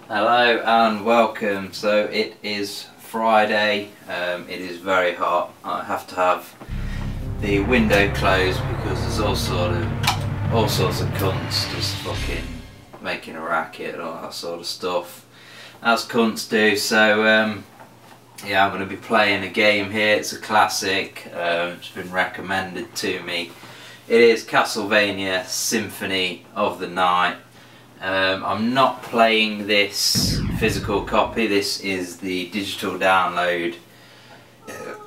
Hello and welcome. So it is Friday, it is very hot. I have to have the window closed because there's all sorts of cunts just fucking making a racket and all that sort of stuff, as cunts do. So yeah, I'm going to be playing a game here. It's a classic, it's been recommended to me. It is Castlevania Symphony of the Night. I'm not playing this physical copy, this is the digital download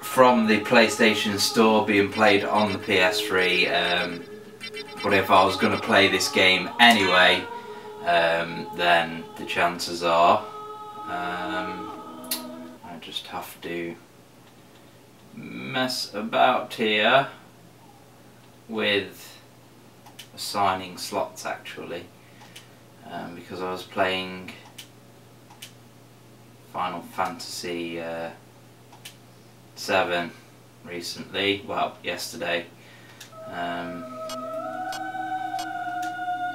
from the PlayStation Store being played on the PS3. But if I was going to play this game anyway, then the chances are I just have to mess about here with assigning slots actually. Because I was playing Final Fantasy 7 recently, well, yesterday. So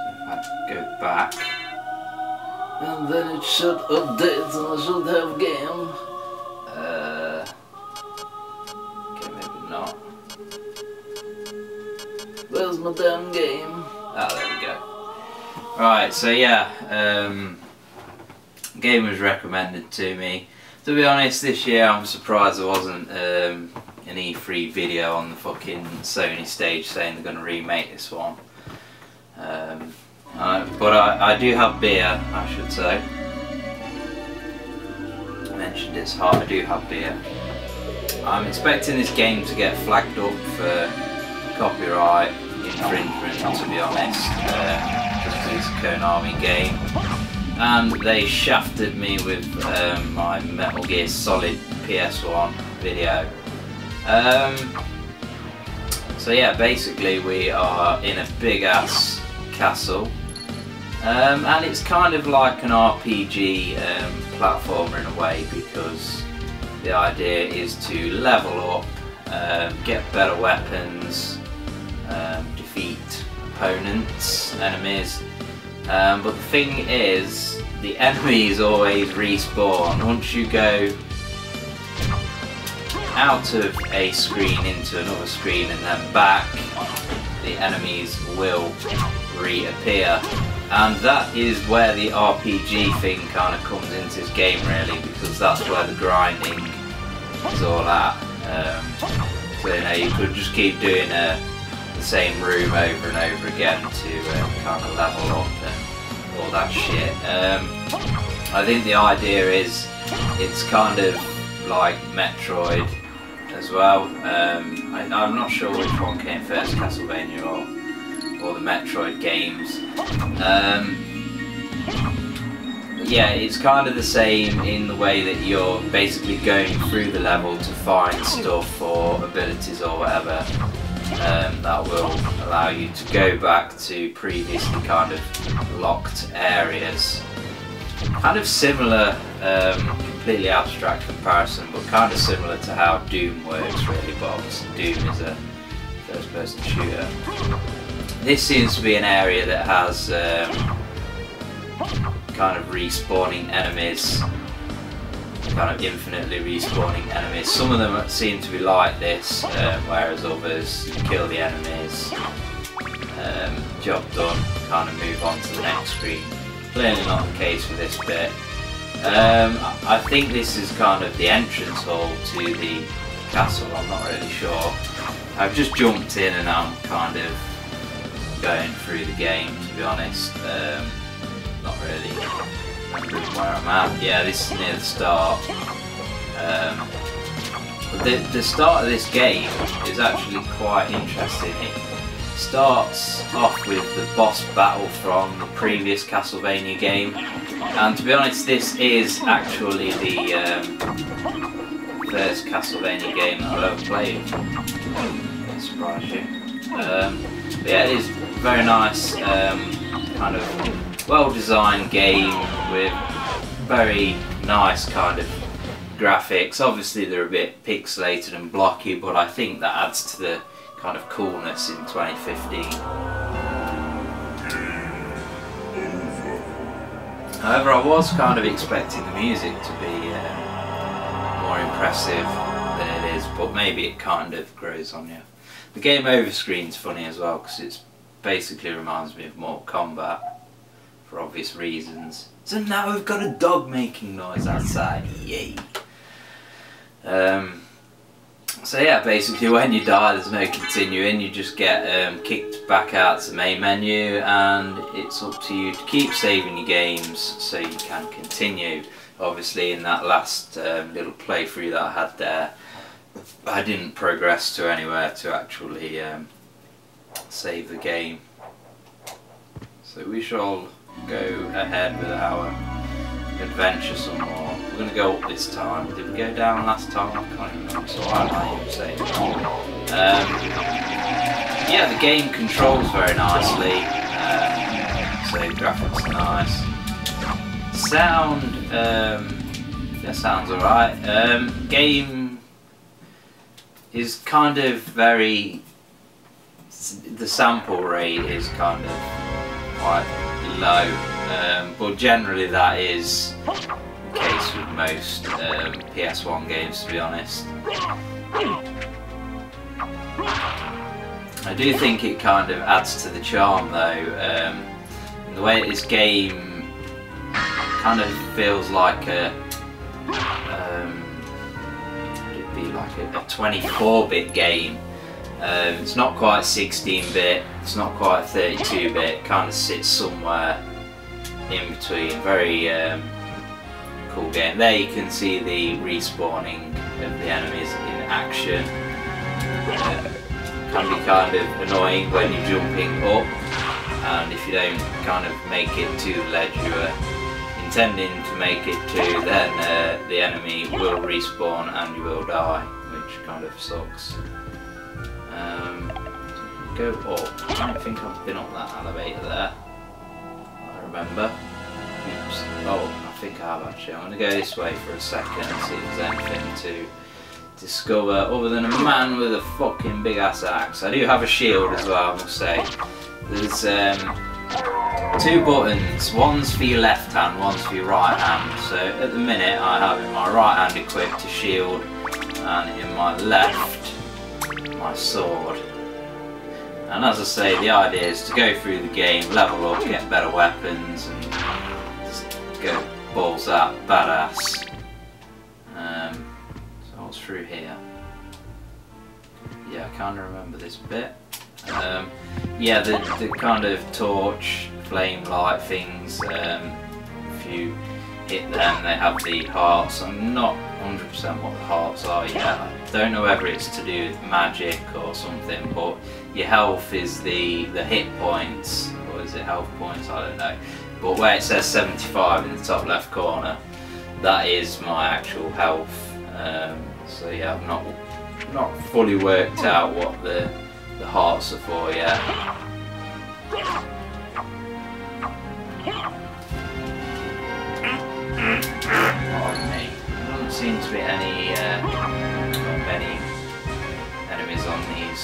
if I go back, and then it should update and I should have game. Okay, maybe not. Where's my damn game? Ah, there we go. Right, so yeah, game was recommended to me. To be honest, this year I'm surprised there wasn't an E3 video on the fucking Sony stage saying they're going to remake this one. But I do have beer, I should say. I mentioned it's hot, I do have beer. I'm expecting this game to get flagged up for copyright infringement, to be honest. It's a Konami game, and they shafted me with my Metal Gear Solid PS1 video. So yeah, basically we are in a big ass castle, and it's kind of like an RPG platformer in a way, because the idea is to level up, get better weapons, defeat opponents, enemies, but the thing is, the enemies always respawn. Once you go out of a screen into another screen and then back, the enemies will reappear, and that is where the RPG thing kind of comes into this game really, because that's where the grinding is all at. So you know, you could just keep doing the same room over and over again to kind of level up and all that shit. I think the idea is it's kind of like Metroid as well. I'm not sure which one came first, Castlevania or the Metroid games. Yeah, it's kind of the same in the way that you're basically going through the level to find stuff or abilities or whatever. That will allow you to go back to previously kind of locked areas. Kind of similar, completely abstract comparison, but kind of similar to how Doom works really, but obviously Doom is a first person shooter. This seems to be an area that has kind of respawning enemies, kind of infinitely respawning enemies. Some of them seem to be like this, whereas others, you kill the enemies, job done, kind of move on to the next screen. Clearly not the case with this bit. I think this is kind of the entrance hall to the castle, I'm not really sure. I've just jumped in and I'm kind of going through the game, to be honest. Not really where I'm at. Yeah, this is near the start. The start of this game is actually quite interesting. It starts off with the boss battle from the previous Castlevania game, and to be honest, this is actually the first Castlevania game that I've ever played. I'll surprise you. But yeah, it is very nice, kind of well-designed game with very nice kind of graphics. Obviously they're a bit pixelated and blocky, but I think that adds to the kind of coolness in 2015. However, I was kind of expecting the music to be more impressive than it is, but maybe it kind of grows on you. The game over screen's funny as well because it basically reminds me of Mortal Kombat for obvious reasons. So now we've got a dog making noise outside, yay! So yeah, basically when you die there's no continuing, you just get kicked back out to the main menu, and it's up to you to keep saving your games so you can continue. Obviously in that last little playthrough that I had there, I didn't progress to anywhere to actually save the game. So we shall go ahead with our adventure some more. We're going to go up this time. Did we go down last time? I can't remember, so I might even say yeah, the game controls very nicely, so graphics are nice. Sound, yeah, sounds alright. Game is kind of very, the sample rate is kind of quite low, but generally that is the case with most PS1 games, to be honest. I do think it kind of adds to the charm though, in the way this game kind of feels like a it'd be like a 24-bit game. It's not quite 16-bit, it's not quite 32-bit, kind of sits somewhere in between. Very cool game. There you can see the respawning of the enemies in action. Can be kind of annoying when you're jumping up, and if you don't kind of make it to the ledge you were intending to make it to, then the enemy will respawn and you will die, which kind of sucks. Go up. I don't think I've been up that elevator there. I remember. Oops. Oh, I think I have actually. I'm going to go this way for a second and see if there's anything to discover other than a man with a fucking big ass axe. I do have a shield as well, I must say. There's two buttons, one's for your left hand, one's for your right hand. So at the minute I have in my right hand equipped a shield, and in my left my sword. And as I say, the idea is to go through the game, level up, get better weapons, and just go balls out badass. So what's through here? Yeah, I kind of remember this bit. Yeah, the kind of torch, flame light things, if you hit them they have the hearts. I'm not 100% what the hearts are yet. I don't know whether it's to do with magic or something, but your health is the hit points, or is it health points? I don't know. But where it says 75 in the top left corner, that is my actual health. So yeah, I've not fully worked out what the hearts are for yet. Pardon me. There doesn't seem to be any many enemies on these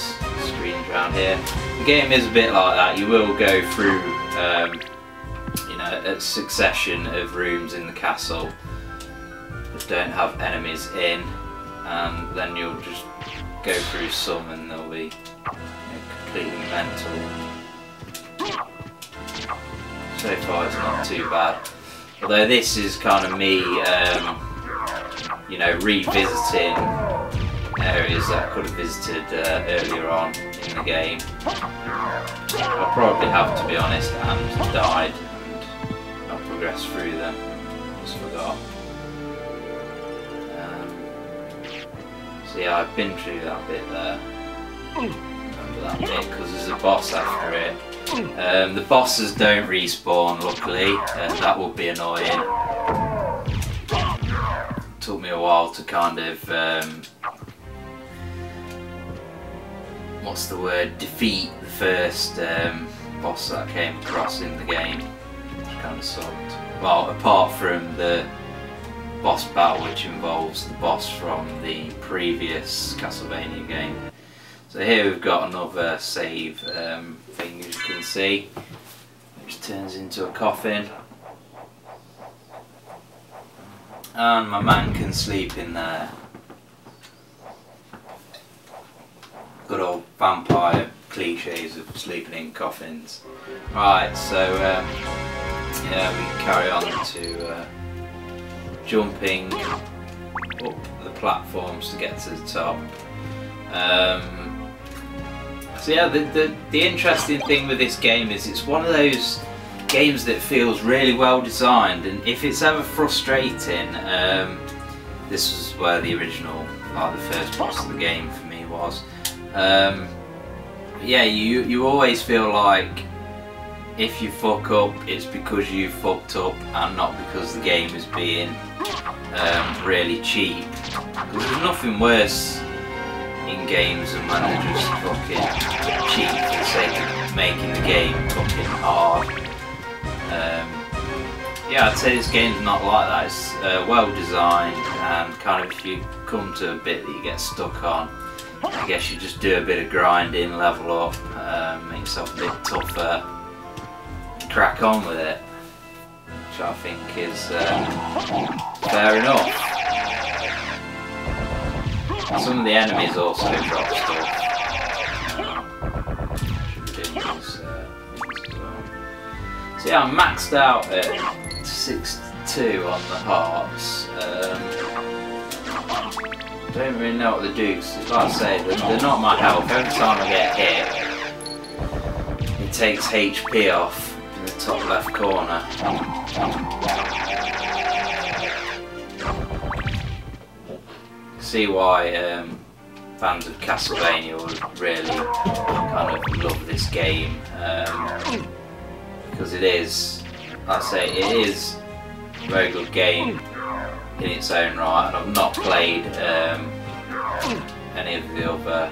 screens around here. The game is a bit like that. You will go through, you know, a succession of rooms in the castle that don't have enemies in, and then you'll just go through some and they'll be, you know, completely mental. So far it's not too bad. Although this is kind of me, you know, revisiting areas that I could have visited earlier on in the game. I probably have, to be honest, and died and not progressed through them. Just forgot. So yeah, I've been through that bit there. Remember that bit because there's a boss after it. The bosses don't respawn, luckily. That would be annoying. Took me a while to kind of what's the word? Defeat the first boss that I came across in the game, which kind of sucked. Well, apart from the boss battle, which involves the boss from the previous Castlevania game. So here we've got another save thing, as you can see, which turns into a coffin. And my man can sleep in there. Good old vampire cliches of sleeping in coffins. Right, so yeah, we can carry on to jumping up the platforms to get to the top. So yeah, the interesting thing with this game is it's one of those games that feels really well designed, and if it's ever frustrating, this was where the original, like the first boss of the game for me was. Yeah, you always feel like if you fuck up, it's because you fucked up and not because the game is being really cheap. Because there's nothing worse in games than when they're just fucking cheap for the sake of making the game fucking hard. Yeah, I'd say this game's not like that. It's well designed, and kind of if you come to a bit that you get stuck on, I guess you just do a bit of grinding, level up, make yourself a bit tougher, crack on with it, which I think is fair enough. Some of the enemies also drop stuff. Should be doing these things as well. So yeah, I'm maxed out at 62 on the hearts. Don't really know what they do, because like I say, they're not my health. Every time I get hit, it takes HP off in the top left corner. See why fans of Castlevania would really kind of love this game, because it is, like I say, it is a very good game in its own right, and I've not played any of the other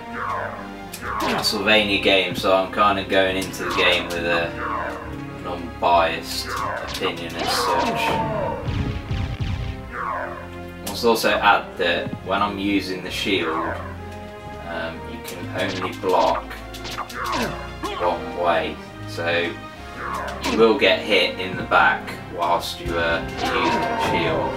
Castlevania games, so I'm kind of going into the game with an unbiased opinion as such. I must also add that when I'm using the shield, you can only block one way, so you will get hit in the back whilst you are using the shield.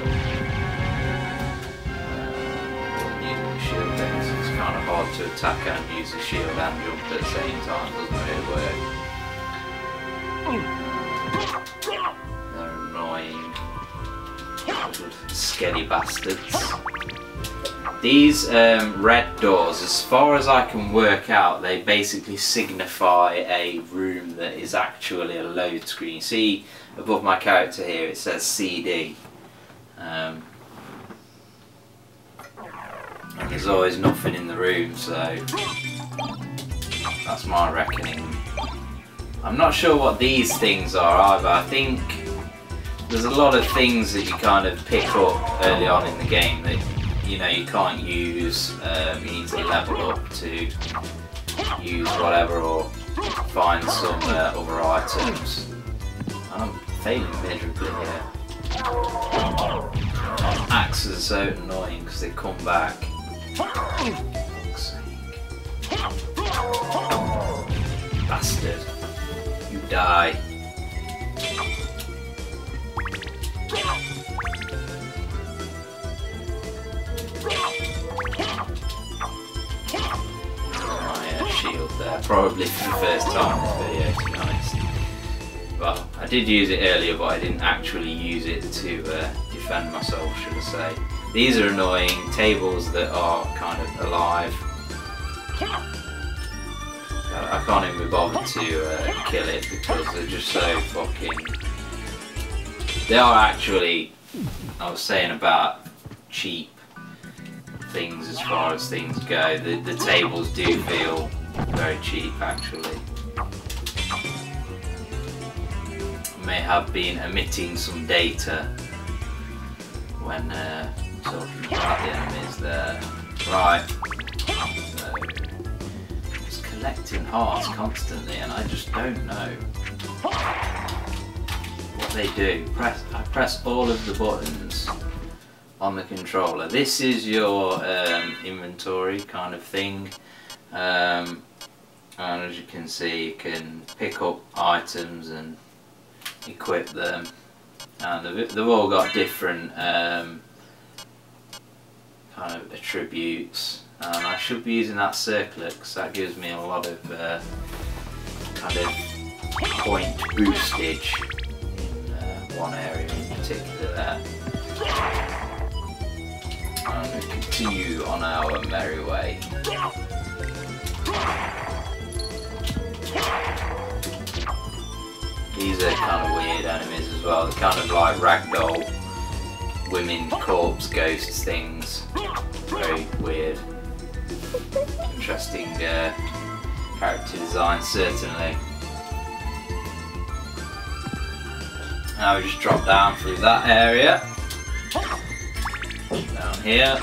It's kind of hard to attack and use the shield and jump at the same time, doesn't really work. They're annoying, little skelly bastards. These red doors, as far as I can work out, they basically signify a room that is actually a load screen. See above my character here it says CD. And there's always nothing in the room, so that's my reckoning. I'm not sure what these things are either. I think there's a lot of things that you kind of pick up early on in the game that you know you can't use. You need to level up to use whatever or find some other items. I'm failing miserably here. Axes are so annoying because they come back. Bastard. You die. My shield there, probably for the first time in this video, to be honest. Well, I did use it earlier, but I didn't actually use it to defend myself, should I say. These are annoying, tables that are kind of alive. I can't even be bothered to kill it because they're just so fucking... They are actually, I was saying about cheap things as far as things go, the tables do feel very cheap actually. May have been omitting some data when talking about the enemies there. Right, so just collecting hearts constantly and I just don't know what they do. I press all of the buttons on the controller. This is your inventory kind of thing, and as you can see you can pick up items and equip them, and they've all got different kind of attributes, and I should be using that circlet because that gives me a lot of kind of point boostage in one area in particular there. And we continue on our merry way. These are kind of weird enemies as well. They're kind of like ragdoll women, corpse, ghosts things. Very weird. Interesting character design, certainly. Now we just drop down through that area. Down here.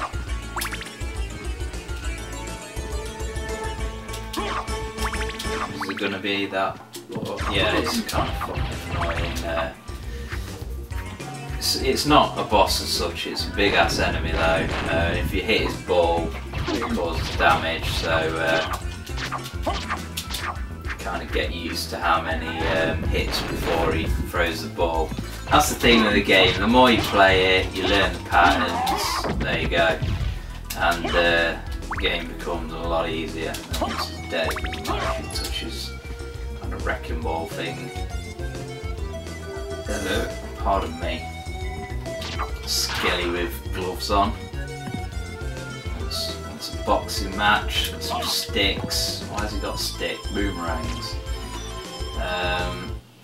Is it going to be that? Yeah, it's kind of fucking annoying. It's not a boss as such, it's a big ass enemy though. If you hit his ball, it causes damage, so kind of get used to how many hits before he throws the ball. That's the theme of the game. The more you play it, you learn the patterns. There you go. And the game becomes a lot easier. And this is dead. It doesn't matter if it touches kind of wrecking ball thing. Hello. Pardon me. Skelly with gloves on. It's a boxing match. Got some sticks. Why has he got sticks? Boomerangs.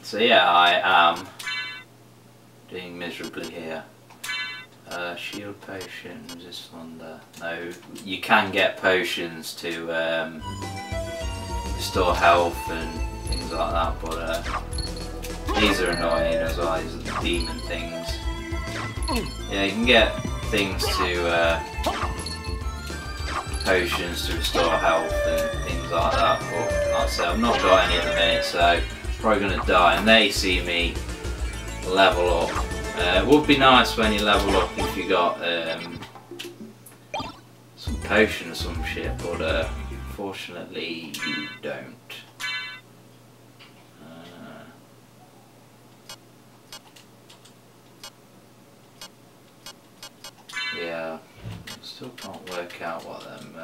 So yeah, I am doing miserably here. Shield potion, resist thunder. No, you can get potions to restore health and things like that, but these are annoying as well. These are the demon things. Yeah, you can get things to potions to restore health and things like that, but like I say, I've not got any at the minute, so I'm probably going to die. And they see me level up. It would be nice when you level up if you got some potion or some shit, but fortunately you don't. Yeah, still can't work out what them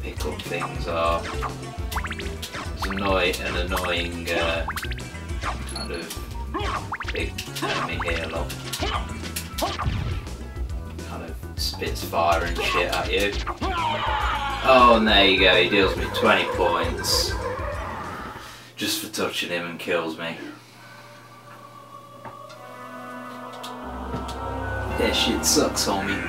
pick-up things are. It's an annoying kind of big enemy here, look. Kind of spits fire and shit at you. Oh, and there you go, he deals me 20 points just for touching him and kills me. Yeah, shit sucks, homie.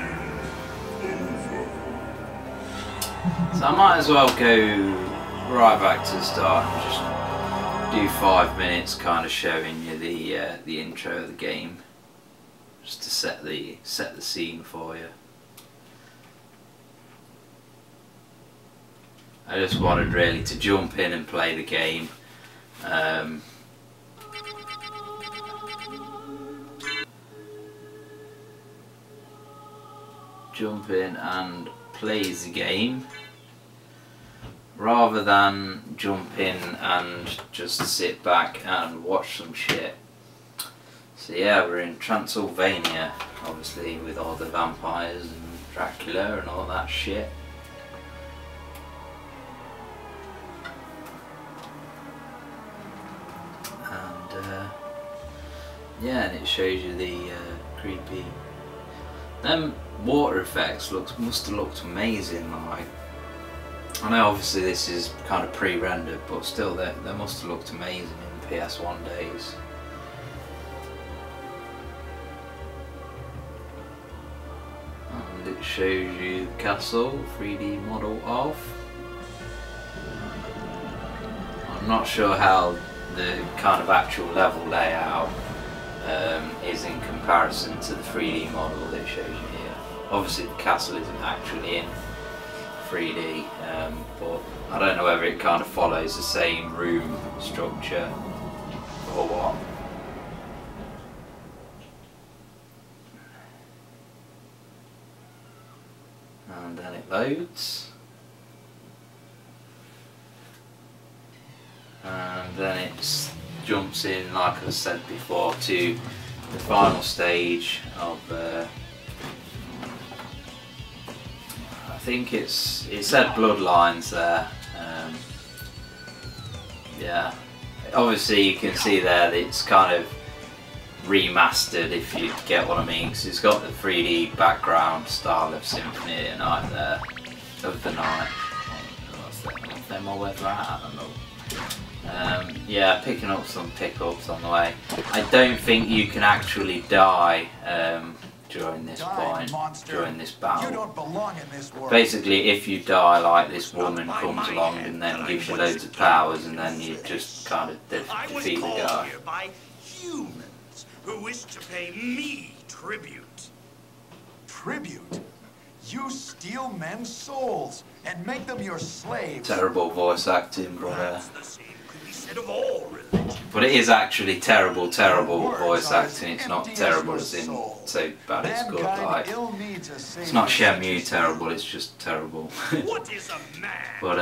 So I might as well go right back to the start and just do 5 minutes kind of showing you the intro of the game, just to set the scene for you. I just wanted really to jump in and play the game. Jump in and play the game rather than jump in and just sit back and watch some shit. So yeah, we're in Transylvania, obviously, with all the vampires and Dracula and all that shit. And yeah, and it shows you the creepy. Them water effects must have looked amazing. Like, I know obviously this is kind of pre-rendered, but still they must have looked amazing in PS1 days. And it shows you the castle, 3D model of. I'm not sure how the kind of actual level layout is in comparison to the 3D model that it shows you here. Obviously the castle isn't actually in 3D, but I don't know whether it kind of follows the same room structure or what. And then it loads. And then it jumps in, like I said before, to the final stage of think it said Bloodlines there. Yeah, obviously you can see there that it's kind of remastered, if you get what I mean, because it's got the 3D background style of Symphony at Night there, of the night. What's them all where they're at? I don't know. Yeah, picking up some pickups on the way. I don't think you can actually die during this point, during this battle. Basically, if you die, like, this woman comes along and then gives you loads of powers, and then you just kind of defeat the guy. Humans who wish to pay me tribute. Tribute? You steal men's souls and make them your slaves. Terrible voice acting, but The same could be said of all religions. but it is actually terrible voice acting. It's not terrible as in so bad it's good. Like, it's not Shenmue terrible. It's just terrible. What is a man? But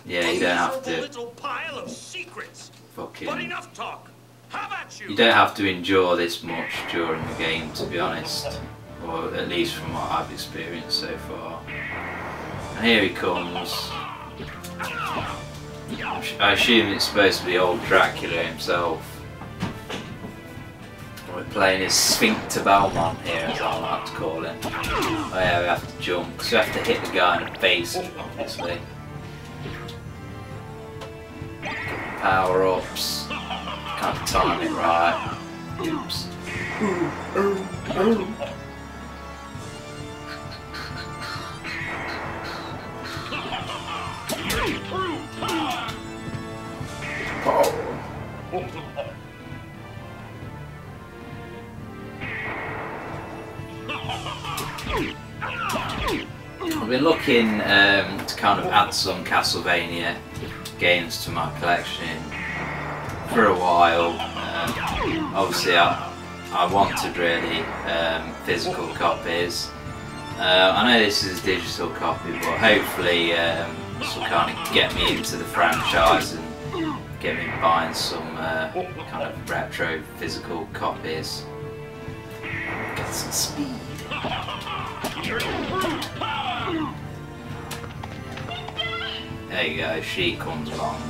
yeah, you don't have to little pile of secrets. But fucking. enough talk. How about you? You don't have to endure this much during the game, to be honest, or at least from what I've experienced so far. And here he comes. I assume it's supposed to be old Dracula himself. We're playing as Sphincter Belmont here, as I like to call him. Oh yeah, we have to jump, because we have to hit the guy in the face, obviously. Power-ups. Can't time it right. Oops. I've been looking to kind of add some Castlevania games to my collection for a while. Obviously I wanted really physical copies. I know this is a digital copy, but hopefully this will kind of get me into the franchise and get me buying some kind of retro physical copies. Get some speed. There you go, she comes along.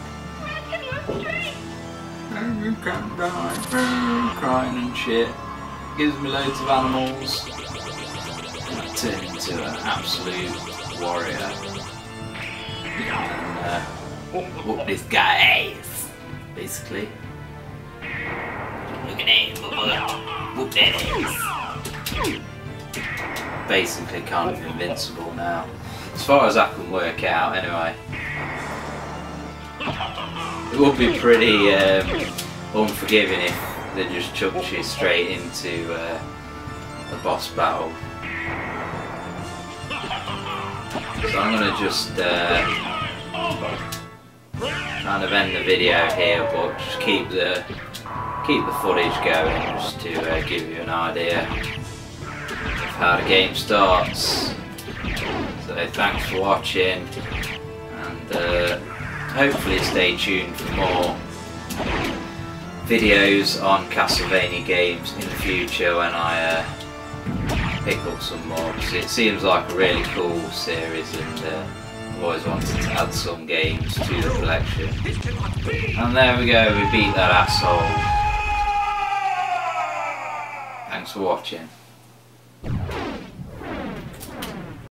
You can't die, crying and shit. Gives me loads of animals. I turn into an absolute warrior. And whoop this guy's ass, basically. Look at him, whoop that ass. Basically kind of invincible now. As far as I can work out, anyway. It would be pretty unforgiving if they just chucked you straight into a boss battle. So I'm gonna just kind of end the video here, but just keep the footage going just to give you an idea of how the game starts. So thanks for watching, and hopefully stay tuned for more videos on Castlevania games in the future when I pick up some more, because it seems like a really cool series, and I've always wanted to add some games to the collection. And there we go, we beat that asshole. Thanks for watching.